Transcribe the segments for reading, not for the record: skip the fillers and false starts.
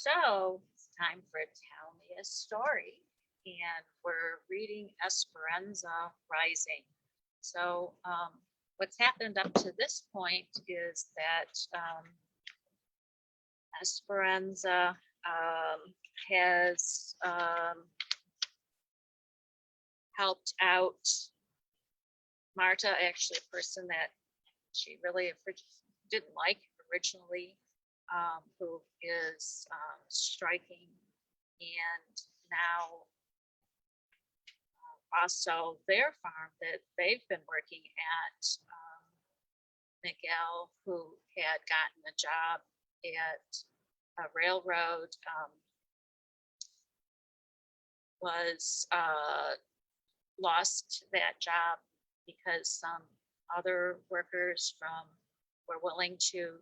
So it's time for Tell Me a Story. And we're reading Esperanza Rising. So what's happened up to this point is that Esperanza has helped out Marta, actually a person that she really didn't like originally, who is striking, and now also their farm that they've been working at. Miguel, who had gotten a job at a railroad, was lost that job because some other workers were willing to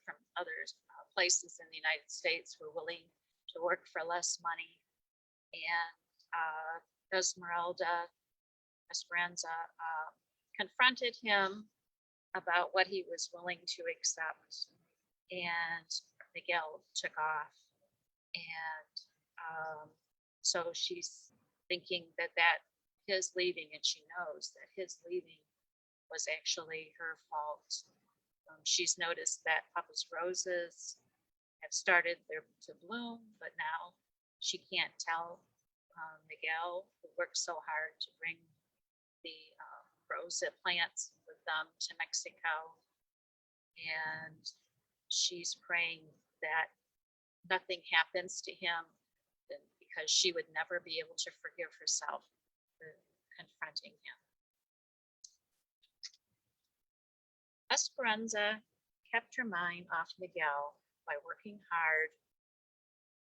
from other places in the United States were willing to work for less money, and Esperanza confronted him about what he was willing to accept, and Miguel took off, and so she's thinking that his leaving, and she knows that his leaving was actually her fault. She's noticed that Papa's roses have started to bloom, but now she can't tell Miguel, who worked so hard to bring the rosa plants with them to Mexico, and she's praying that nothing happens to him, because she would never be able to forgive herself for confronting him. Esperanza kept her mind off Miguel by working hard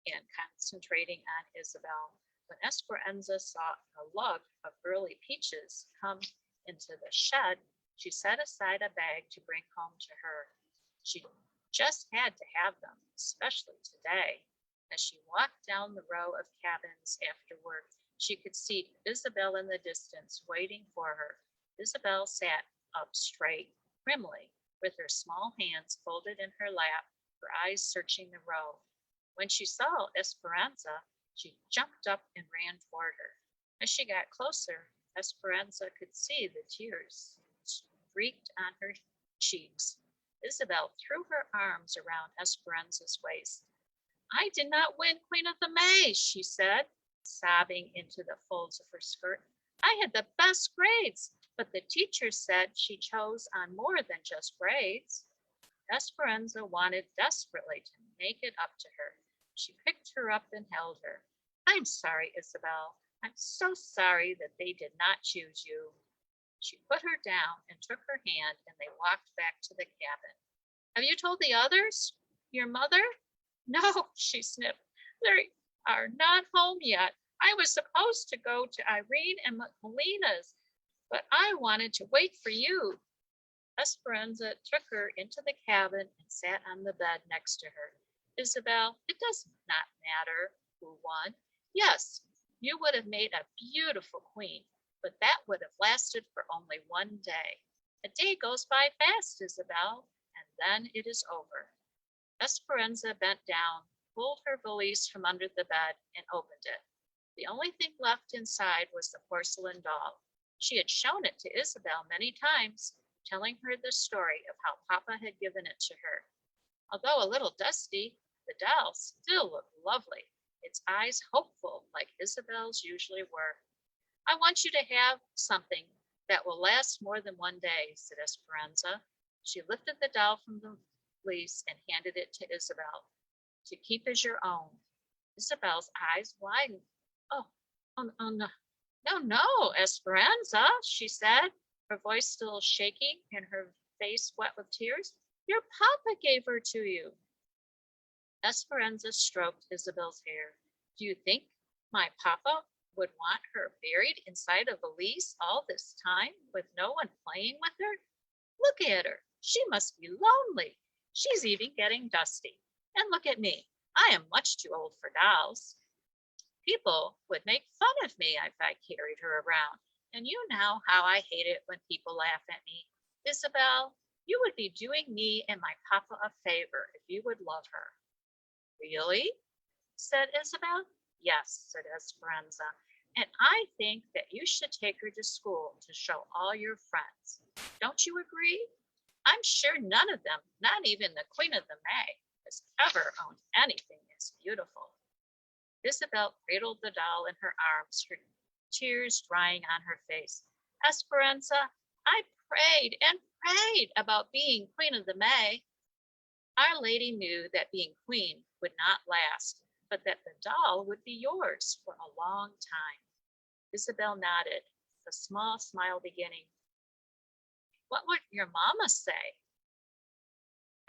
and concentrating on Isabel. When Esperanza saw a lug of early peaches come into the shed, she set aside a bag to bring home to her. She just had to have them, especially today. As she walked down the row of cabins after work, she could see Isabel in the distance waiting for her. Isabel sat up straight, primly, with her small hands folded in her lap, her eyes searching the row. When she saw Esperanza, she jumped up and ran toward her. As she got closer, Esperanza could see the tears streaked on her cheeks. Isabel threw her arms around Esperanza's waist. "I did not win Queen of the May," she said, sobbing into the folds of her skirt. "I had the best grades, but the teacher said she chose on more than just grades." Esperanza wanted desperately to make it up to her. She picked her up and held her. "I'm sorry, Isabel. I'm so sorry that they did not choose you." She put her down and took her hand, and they walked back to the cabin. "Have you told the others? Your mother?" "No," she sniffed. "They are not home yet. I was supposed to go to Irene and Melina's, but I wanted to wait for you." Esperanza took her into the cabin and sat on the bed next to her. "Isabel, it does not matter who won. Yes, you would have made a beautiful queen, but that would have lasted for only one day. A day goes by fast, Isabel, and then it is over." Esperanza bent down, pulled her valise from under the bed, and opened it. The only thing left inside was the porcelain doll. She had shown it to Isabel many times, telling her the story of how Papa had given it to her. Although a little dusty, the doll still looked lovely, its eyes hopeful like Isabel's usually were. "I want you to have something that will last more than one day," said Esperanza. She lifted the doll from the valise and handed it to Isabel. "To keep as your own." Isabel's eyes widened. Oh, no, no, Esperanza," she said, her voice still shaking and her face wet with tears. "Your papa gave her to you." Esperanza stroked Isabel's hair. "Do you think my papa would want her buried inside a valise all this time with no one playing with her? Look at her. She must be lonely. She's even getting dusty. And look at me. I am much too old for dolls. People would make fun of me if I carried her around, and you know how I hate it when people laugh at me. Isabel, you would be doing me and my papa a favor if you would love her." Really? Said Isabel. Yes, said Esperanza. And I think that you should take her to school to show all your friends. Don't you agree? I'm sure none of them, not even the Queen of the May, has ever owned anything as beautiful. Isabel cradled the doll in her arms, her tears drying on her face. Esperanza, I prayed and prayed about being Queen of the May. Our Lady knew that being queen would not last, but that the doll would be yours for a long time. Isabel nodded, a small smile beginning. What would your mamma say?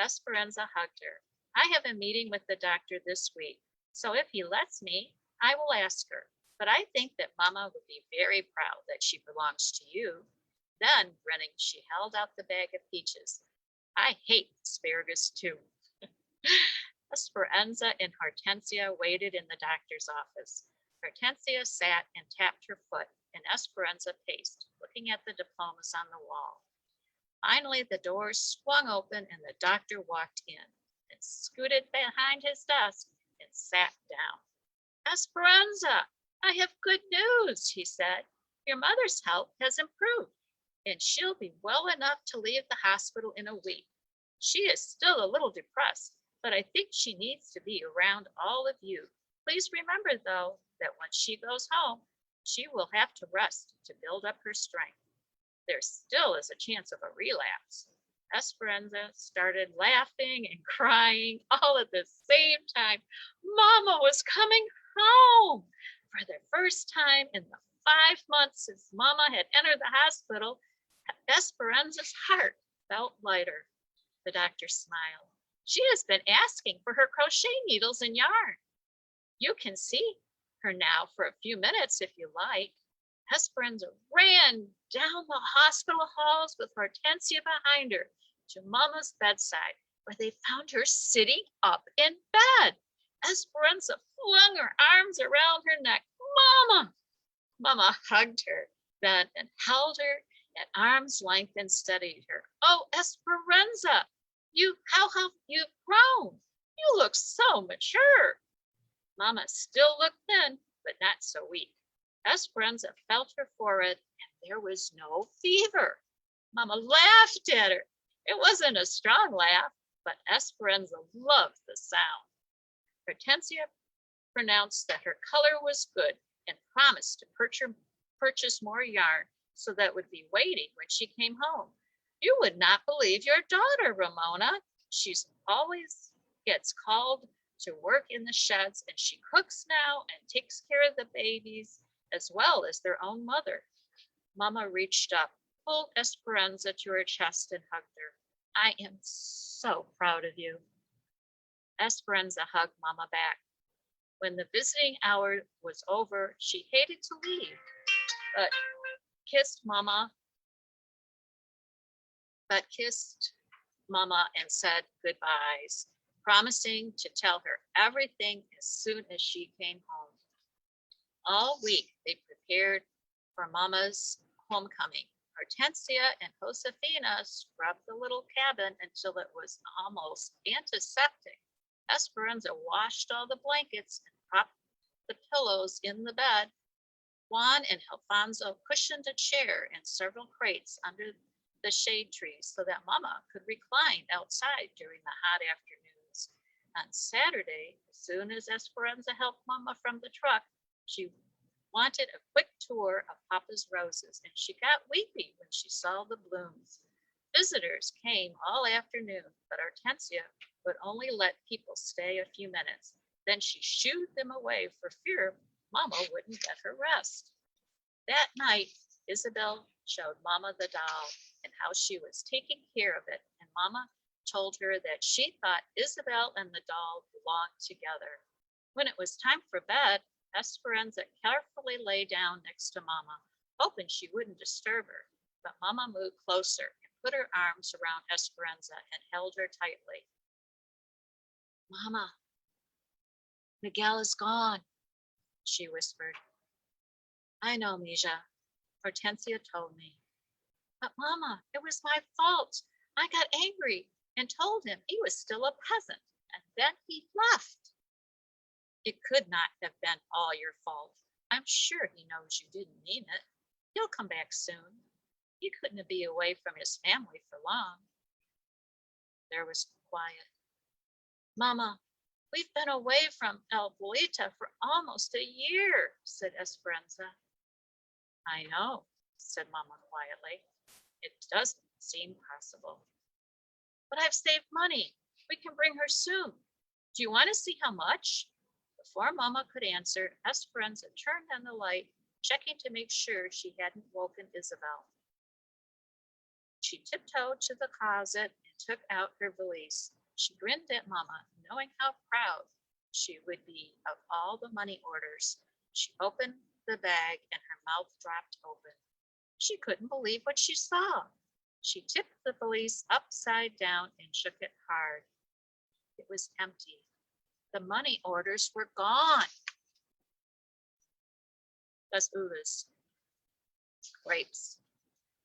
Esperanza hugged her. I have a meeting with the doctor this week, so if he lets me, I will ask her. But I think that mamma would be very proud that she belongs to you. Then, grinning, she held out the bag of peaches. I hate asparagus too. Esperanza and Hortensia waited in the doctor's office. Hortensia sat and tapped her foot, and Esperanza paced, looking at the diplomas on the wall. Finally, the doors swung open and the doctor walked in and scooted behind his desk and sat down. Esperanza, I have good news, he said. Your mother's health has improved, and she'll be well enough to leave the hospital in a week. She is still a little depressed, but I think she needs to be around all of you. Please remember, though, that when she goes home, she will have to rest to build up her strength. There still is a chance of a relapse. Esperanza started laughing and crying all at the same time. Mama was coming home. For the first time in the 5 months since Mama had entered the hospital, Esperanza's heart felt lighter. The doctor smiled. She has been asking for her crochet needles and yarn. You can see her now for a few minutes if you like. Esperanza ran down the hospital halls with Hortensia behind her to Mama's bedside, where they found her sitting up in bed. Esperanza flung her arms around her neck. Mama! Mama hugged her then and held her at arm's length and steadied her. Oh, Esperanza, how have you grown? You look so mature. Mama still looked thin, but not so weak. Esperanza felt her forehead, and there was no fever. Mama laughed at her. It wasn't a strong laugh, but Esperanza loved the sound. Hortensia pronounced that her color was good and promised to purchase more yarn so that would be waiting when she came home. You would not believe your daughter, Ramona. She's always gets called to work in the sheds, and she cooks now and takes care of the babies as well as their own mother. Mama reached up, pulled Esperanza to her chest and hugged her. I am so proud of you. Esperanza hugged Mama back. When the visiting hour was over, she hated to leave, but kissed Mama and said goodbyes, promising to tell her everything as soon as she came home. All week they prepared for Mama's homecoming. Hortensia and Josefina scrubbed the little cabin until it was almost antiseptic. Esperanza washed all the blankets and propped the pillows in the bed. Juan and Alfonso cushioned a chair and several crates under the shade trees so that Mama could recline outside during the hot afternoons. On Saturday, as soon as Esperanza helped Mama from the truck, she wanted a quick tour of Papa's roses, and she got weepy when she saw the blooms. Visitors came all afternoon, but Hortensia would only let people stay a few minutes. Then she shooed them away for fear Mama wouldn't get her rest. That night, Isabel showed Mama the doll and how she was taking care of it, and Mama told her that she thought Isabel and the doll belonged together. When it was time for bed, Esperanza carefully lay down next to Mama, hoping she wouldn't disturb her. But Mama moved closer and put her arms around Esperanza and held her tightly. Mama, Miguel is gone, she whispered. I know, Mija. Hortensia told me. But Mama, it was my fault. I got angry and told him he was still a peasant, and then he left. It could not have been all your fault. I'm sure he knows you didn't mean it. He'll come back soon. He couldn't be away from his family for long." There was quiet. "Mama, we've been away from El Boita for almost a year," said Esperanza. "I know," said Mama quietly. "It doesn't seem possible. But I've saved money. We can bring her soon. Do you want to see how much?" Before Mama could answer, Esperanza turned on the light, checking to make sure she hadn't woken Isabel. She tiptoed to the closet and took out her valise. She grinned at Mama, knowing how proud she would be of all the money orders. She opened the bag and her mouth dropped open. She couldn't believe what she saw. She tipped the valise upside down and shook it hard. It was empty. The money orders were gone. Las uvas, grapes.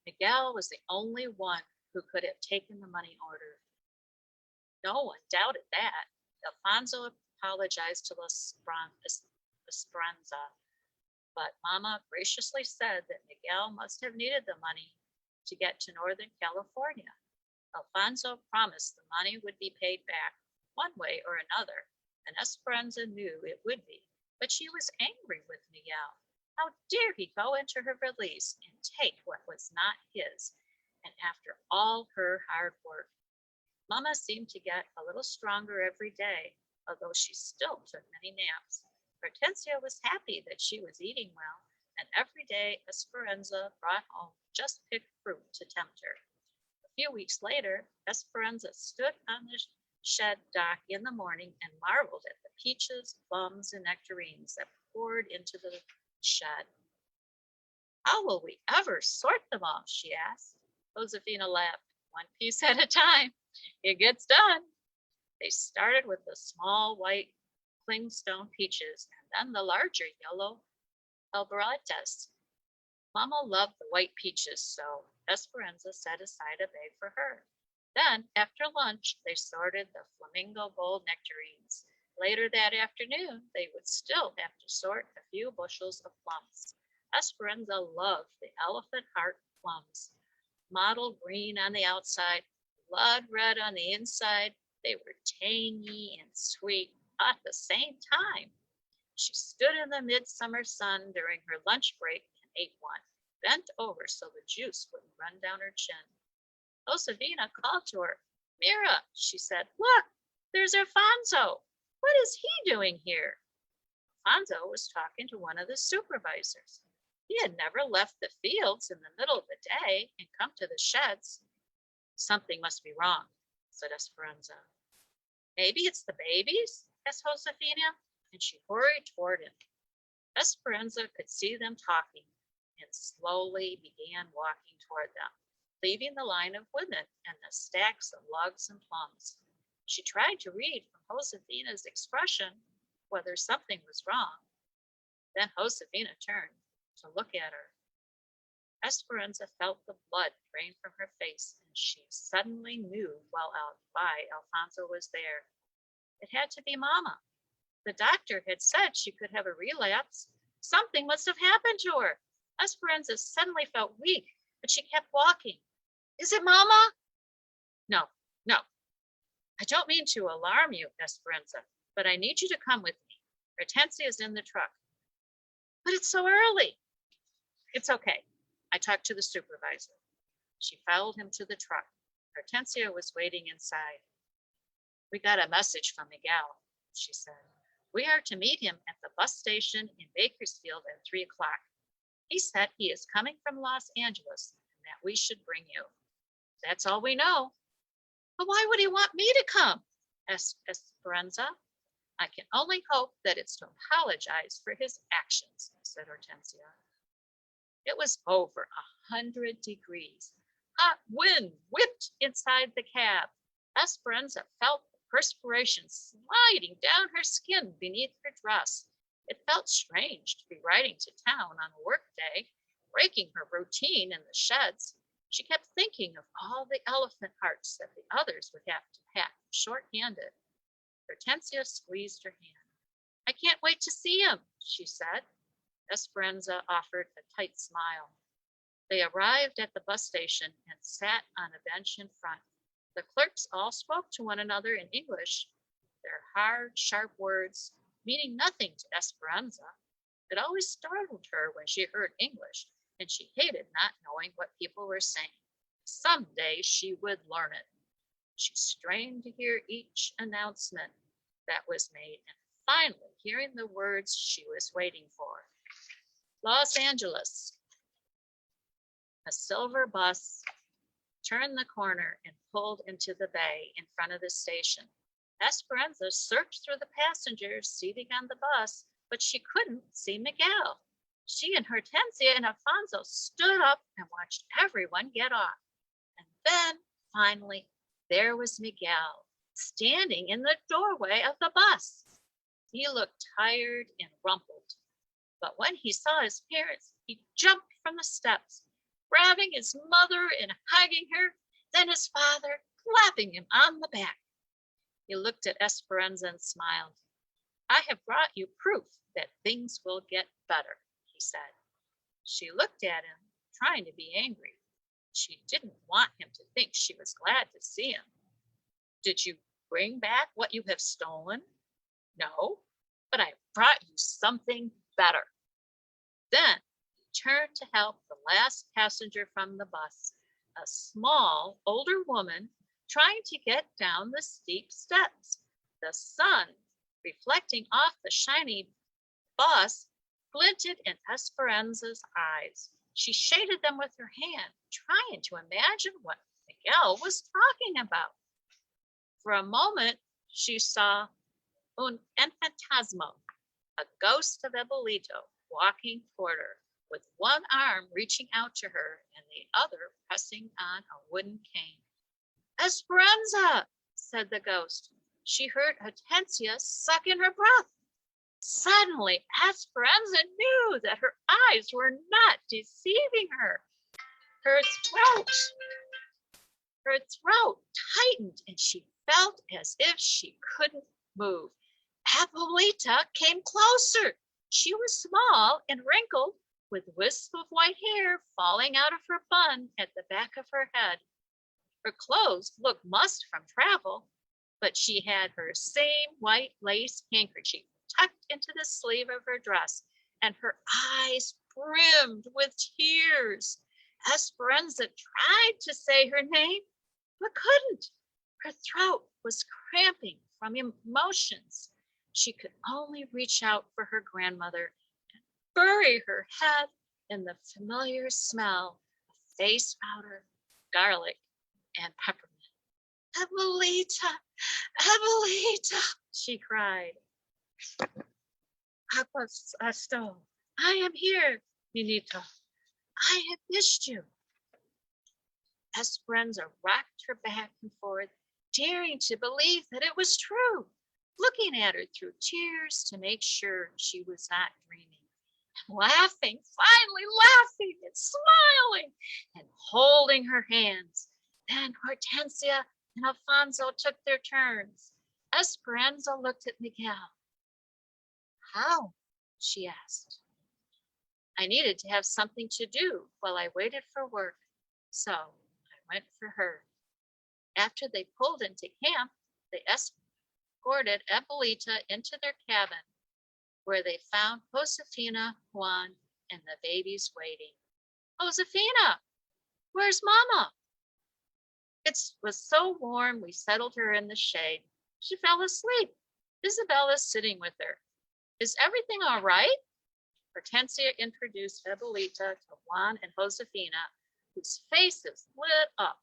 Miguel was the only one who could have taken the money order. No one doubted that. Alfonso apologized to Esperanza, but Mama graciously said that Miguel must have needed the money to get to Northern California. Alfonso promised the money would be paid back one way or another, and Esperanza knew it would be, but she was angry with Miguel. How dare he go into her valise and take what was not his, and after all her hard work? Mama seemed to get a little stronger every day, although she still took many naps. Hortensia was happy that she was eating well, and every day Esperanza brought home just picked fruit to tempt her. A few weeks later, Esperanza stood on the shed dock in the morning and marveled at the peaches, plums, and nectarines that poured into the shed. "How will we ever sort them all?" she asked. Josefina laughed. "One piece at a time. It gets done." They started with the small white clingstone peaches and then the larger yellow albornotes. Mama loved the white peaches, so Esperanza set aside a bag for her. Then, after lunch, they sorted the flamingo gold nectarines. Later that afternoon, they would still have to sort a few bushels of plums. Esperanza loved the elephant heart plums. Mottled green on the outside, blood red on the inside, they were tangy and sweet at the same time. She stood in the midsummer sun during her lunch break and ate one, bent over so the juice wouldn't run down her chin. Josefina called to her. "Mira," she said, "look, there's Alfonso. What is he doing here?" Alfonso was talking to one of the supervisors. He had never left the fields in the middle of the day and come to the sheds. "Something must be wrong," said Esperanza. "Maybe it's the babies?" asked Josefina, and she hurried toward him. Esperanza could see them talking and slowly began walking toward them, leaving the line of women and the stacks of logs and plums. She tried to read from Josefina's expression whether something was wrong. Then Josefina turned to look at her. Esperanza felt the blood drain from her face, and she suddenly knew why Alfonso was there. It had to be Mama. The doctor had said she could have a relapse. Something must have happened to her. Esperanza suddenly felt weak, but she kept walking. "Is it Mama?" No. I don't mean to alarm you, Esperanza, but I need you to come with me. Hortensia is in the truck." "But it's so early." "It's okay. I talked to the supervisor." She followed him to the truck. Hortensia was waiting inside. "We got a message from Miguel," she said. "We are to meet him at the bus station in Bakersfield at 3:00. He said he is coming from Los Angeles and that we should bring you. That's all we know." "But why would he want me to come?" asked Esperanza. "I can only hope that it's to apologize for his actions," said Hortensia. It was over 100 degrees. Hot wind whipped inside the cab. Esperanza felt the perspiration sliding down her skin beneath her dress. It felt strange to be riding to town on a work day, breaking her routine in the sheds. She kept thinking of all the elephant hearts that the others would have to pack short-handed. Hortensia squeezed her hand. "I I can't wait to see him, she said. Esperanza offered a tight smile. They arrived at the bus station and sat on a bench in front. The clerks all spoke to one another in English, their hard, sharp words meaning nothing to Esperanza. It always startled her when she heard English, and she hated not knowing what people were saying. Some day she would learn it. She strained to hear each announcement that was made, and finally hearing the words she was waiting for. Los Angeles. A silver bus turned the corner and pulled into the bay in front of the station. Esperanza searched through the passengers seating on the bus, but she couldn't see Miguel. She and Hortensia and Alfonso stood up and watched everyone get off. And then, finally, there was Miguel, standing in the doorway of the bus. He looked tired and rumpled, but when he saw his parents, he jumped from the steps, grabbing his mother and hugging her, then his father, clapping him on the back. He looked at Esperanza and smiled. I have brought you proof that things will get better, he said. She looked at him, trying to be angry. She didn't want him to think she was glad to see him. Did you bring back what you have stolen? No, but I brought you something better. Then he turned to help the last passenger from the bus, a small, older woman trying to get down the steep steps. The sun, reflecting off the shiny bus, glinted in Esperanza's eyes. She shaded them with her hand, trying to imagine what Miguel was talking about. For a moment, she saw un fantasma, a ghost of Abuelito, walking toward her, with one arm reaching out to her and the other pressing on a wooden cane. Esperanza, said the ghost. She heard Hortensia suck in her breath. Suddenly, Esperanza knew that her eyes were not deceiving her. Her throat tightened and she felt as if she couldn't move. Abuelita came closer. She was small and wrinkled, with wisps of white hair falling out of her bun at the back of her head. Her clothes looked mussed from travel, but she had her same white lace handkerchief tucked into the sleeve of her dress, and her eyes brimmed with tears. Esperanza tried to say her name, but couldn't. Her throat was cramping from emotions. She could only reach out for her grandmother and bury her head in the familiar smell of face powder, garlic, and peppermint. Abuelita, Abuelita, she cried. Abuelito, I am here, Ninita. I have missed you. Esperanza rocked her back and forth, daring to believe that it was true, looking at her through tears to make sure she was not dreaming, laughing, finally laughing and smiling and holding her hands. Then Hortensia and Alfonso took their turns. Esperanza looked at Miguel. How? She asked. I needed to have something to do while I waited for work, so I went for her. After they pulled into camp, they escorted Abuelita into their cabin, where they found Josefina, Juan, and the babies waiting. Josefina, where's Mama? It was so warm we settled her in the shade. She fell asleep. Isabella's sitting with her. Is everything all right? Hortensia introduced Abuelita to Juan and Josefina, whose faces lit up.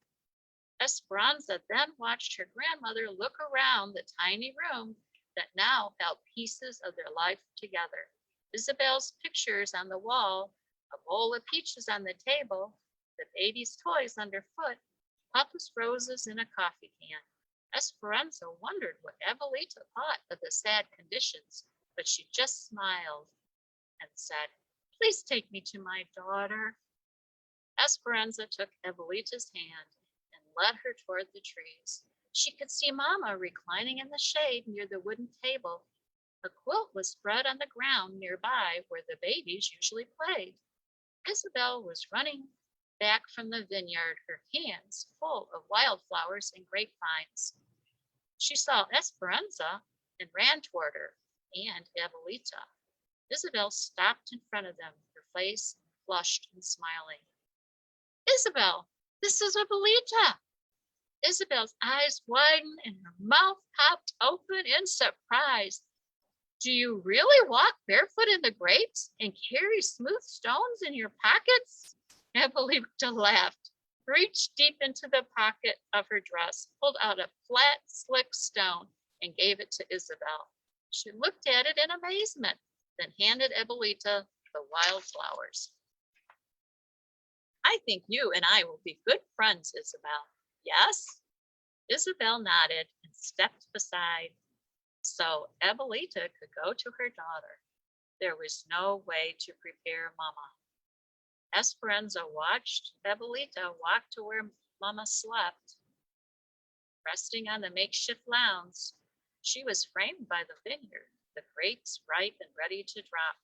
Esperanza then watched her grandmother look around the tiny room that now held pieces of their life together. Isabel's pictures on the wall, a bowl of peaches on the table, the baby's toys underfoot, Papa's roses in a coffee can. Esperanza wondered what Abuelita thought of the sad conditions, but she just smiled and said, Please take me to my daughter. Esperanza took Abuelita's hand and led her toward the trees. She could see Mama reclining in the shade near the wooden table, A quilt was spread on the ground nearby where the babies usually played. Isabel was running back from the vineyard, her hands full of wildflowers and grapevines. She saw Esperanza and ran toward her, and Abuelita. Isabel stopped in front of them, her face flushed and smiling. Isabel, this is Abuelita. Isabel's eyes widened and her mouth popped open in surprise. Do you really walk barefoot in the grapes and carry smooth stones in your pockets? Abuelita laughed, reached deep into the pocket of her dress, pulled out a flat, slick stone, and gave it to Isabel. She looked at it in amazement, then handed Abuelita the wildflowers. I think you and I will be good friends, Isabel. Yes? Isabel nodded and stepped beside so Abuelita could go to her daughter. There was no way to prepare Mama. Esperanza watched Abuelita walk to where Mama slept. Resting on the makeshift lounge, she was framed by the vineyard, the grapes ripe and ready to drop.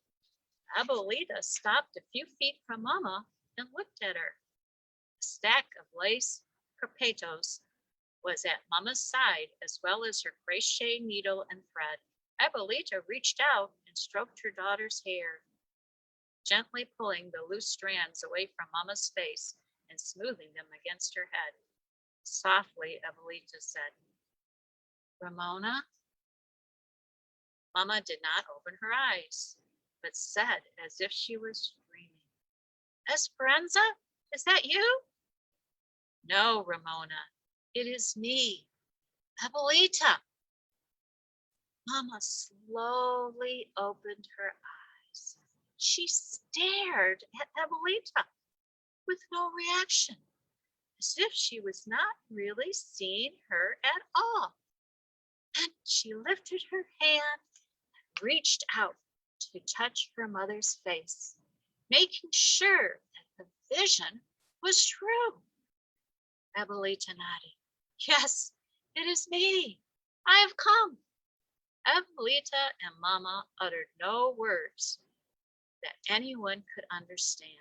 Abuelita stopped a few feet from Mama and looked at her. A stack of lace carpetos was at Mama's side, as well as her crochet needle and thread. Abuelita reached out and stroked her daughter's hair, gently pulling the loose strands away from Mama's face and smoothing them against her head. Softly, Abuelita said, Ramona? Mama did not open her eyes, but said as if she was dreaming, Esperanza, is that you? No, Ramona, it is me, Abuelita. Mama slowly opened her eyes. She stared at Abuelita with no reaction, as if she was not really seeing her at all. And she lifted her hand and reached out to touch her mother's face, making sure that the vision was true. Abuelita nodded. Yes, it is me. I have come. Abuelita and Mama uttered no words that anyone could understand.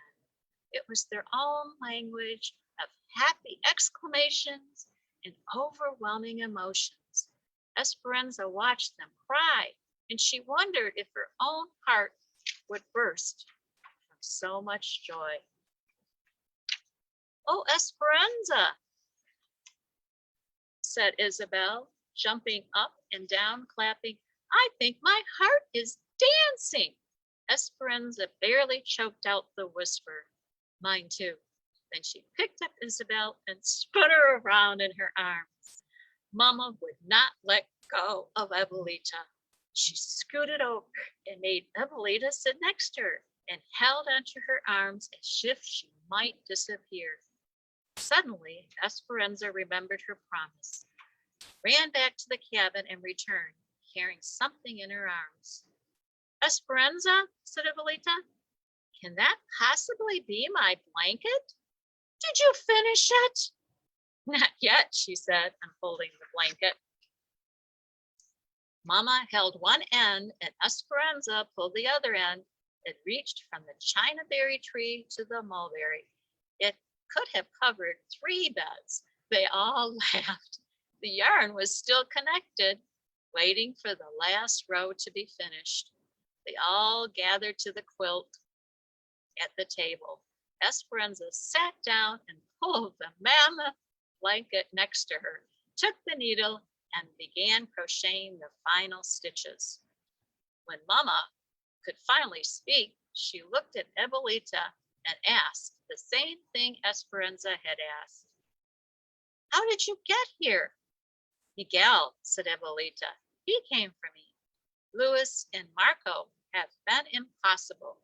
It was their own language of happy exclamations and overwhelming emotions. Esperanza watched them cry, and she wondered if her own heart would burst from so much joy. Oh, Esperanza, said Isabel, jumping up and down, clapping. I think my heart is dancing. Esperanza barely choked out the whisper. Mine too. Then she picked up Isabel and spun her around in her arms. Mama would not let go of Abuelita. She scooted over and made Abuelita sit next to her and held onto her arms as if she might disappear. Suddenly, Esperanza remembered her promise, ran back to the cabin and returned, carrying something in her arms. Esperanza, said Abuelita, can that possibly be my blanket? Did you finish it? Not yet, she said, unfolding the blanket. Mama held one end and Esperanza pulled the other end. It reached from the china berry tree to the mulberry. It could have covered 3 beds. They all laughed. The yarn was still connected, waiting for the last row to be finished. They all gathered to the quilt at the table. Esperanza sat down and pulled the mammoth blanket next to her, took the needle, and began crocheting the final stitches. When Mama could finally speak, she looked at Abuelita and asked the same thing Esperanza had asked. How did you get here? Miguel, said Abuelita. He came for me. Luis and Marco have been impossible.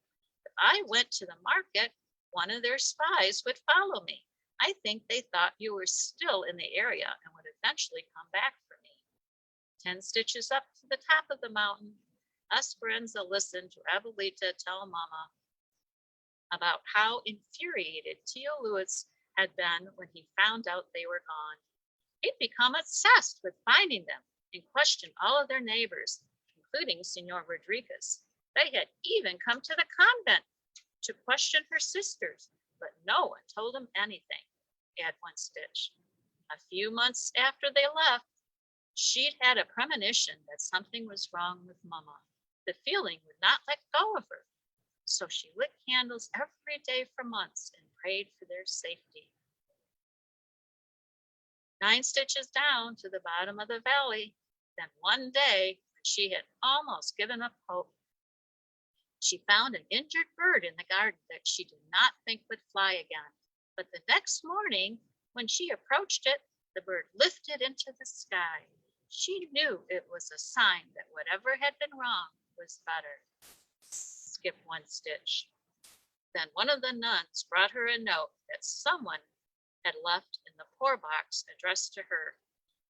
If I went to the market, one of their spies would follow me. I think they thought you were still in the area and would eventually come back for me. 10 stitches up to the top of the mountain, Esperanza listened to Abuelita tell Mama about how infuriated Tio Luis had been when he found out they were gone. He'd become obsessed with finding them and questioned all of their neighbors, including Senor Rodriguez. They had even come to the convent to question her sisters, but no one told them anything. Add one stitch. A few months after they left, she'd had a premonition that something was wrong with Mama. The feeling would not let go of her, so she lit candles every day for months and prayed for their safety. 9 stitches down to the bottom of the valley, then one day, when she had almost given up hope, she found an injured bird in the garden that she did not think would fly again. But the next morning, when she approached it, the bird lifted into the sky. She knew it was a sign that whatever had been wrong was better. Skip 1 stitch. Then one of the nuns brought her a note that someone had left in the poor box addressed to her.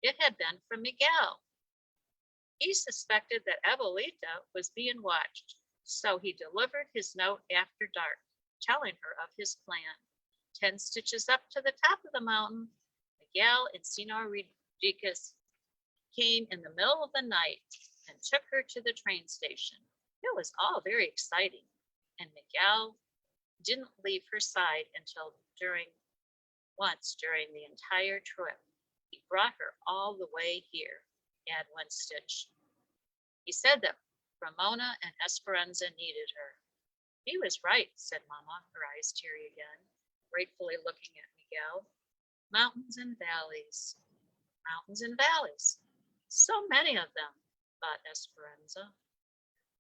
It had been from Miguel. He suspected that Abuelita was being watched, so he delivered his note after dark, telling her of his plan. 10 stitches up to the top of the mountain, Miguel and Senor Rodriguez came in the middle of the night and took her to the train station. It was all very exciting, and Miguel didn't leave her side until once during the entire trip. He brought her all the way here. Add 1 stitch. He said that Ramona and Esperanza needed her. He was right, said Mama, her eyes teary again, gratefully looking at Miguel. Mountains and valleys, mountains and valleys. So many of them, thought Esperanza.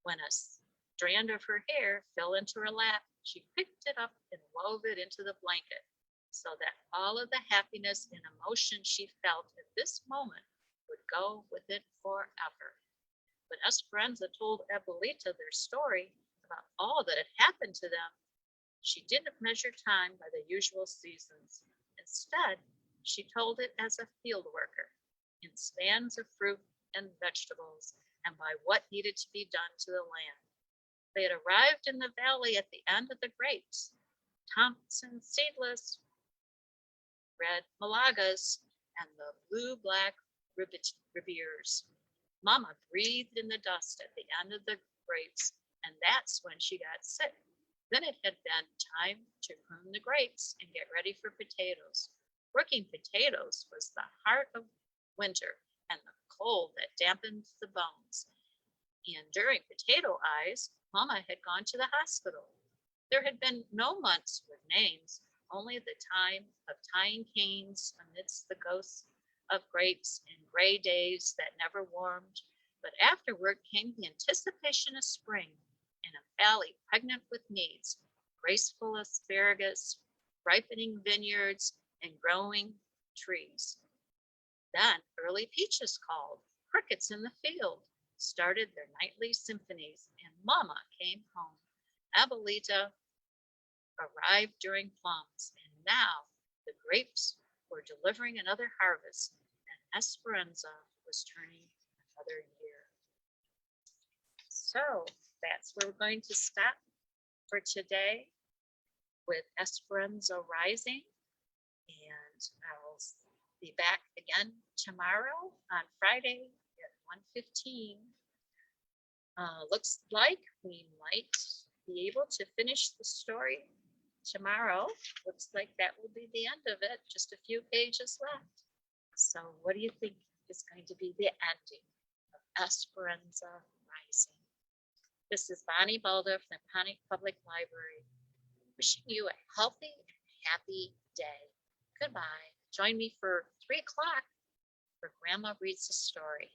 When a strand of her hair fell into her lap, she picked it up and wove it into the blanket, so that all of the happiness and emotion she felt at this moment would go with it forever. When Esperanza told Abuelita their story about all that had happened to them, she didn't measure time by the usual seasons. Instead, she told it as a field worker, in spans of fruit and vegetables, and by what needed to be done to the land. They had arrived in the valley at the end of the grapes, Thompson seedless, red Malagas, and the blue-black Ribeers. Mama breathed in the dust at the end of the grapes, and that's when she got sick. Then it had been time to prune the grapes and get ready for potatoes. Working potatoes was the heart of winter and the cold that dampened the bones. And during potato eyes, Mama had gone to the hospital. There had been no months with names, only the time of tying canes amidst the ghosts of grapes and gray days that never warmed. But afterward came the anticipation of spring in a valley pregnant with needs, graceful asparagus, ripening vineyards, and growing trees. Then early peaches called, crickets in the field started their nightly symphonies, and Mama came home. Abuelita arrived during plums, and now the grapes were delivering another harvest, and Esperanza was turning another year. So that's where we're going to stop for today with Esperanza Rising, and I'll be back again tomorrow on Friday at 1:15. Looks like we might be able to finish the story tomorrow. Looks like that will be the end of it. Just a few pages left. So what do you think is going to be the ending of Esperanza Rising? This is Bonnie Balda from the Panic Public Library, wishing you a healthy and happy day. Goodbye. Join me for 3 o'clock for Grandma Reads a Story.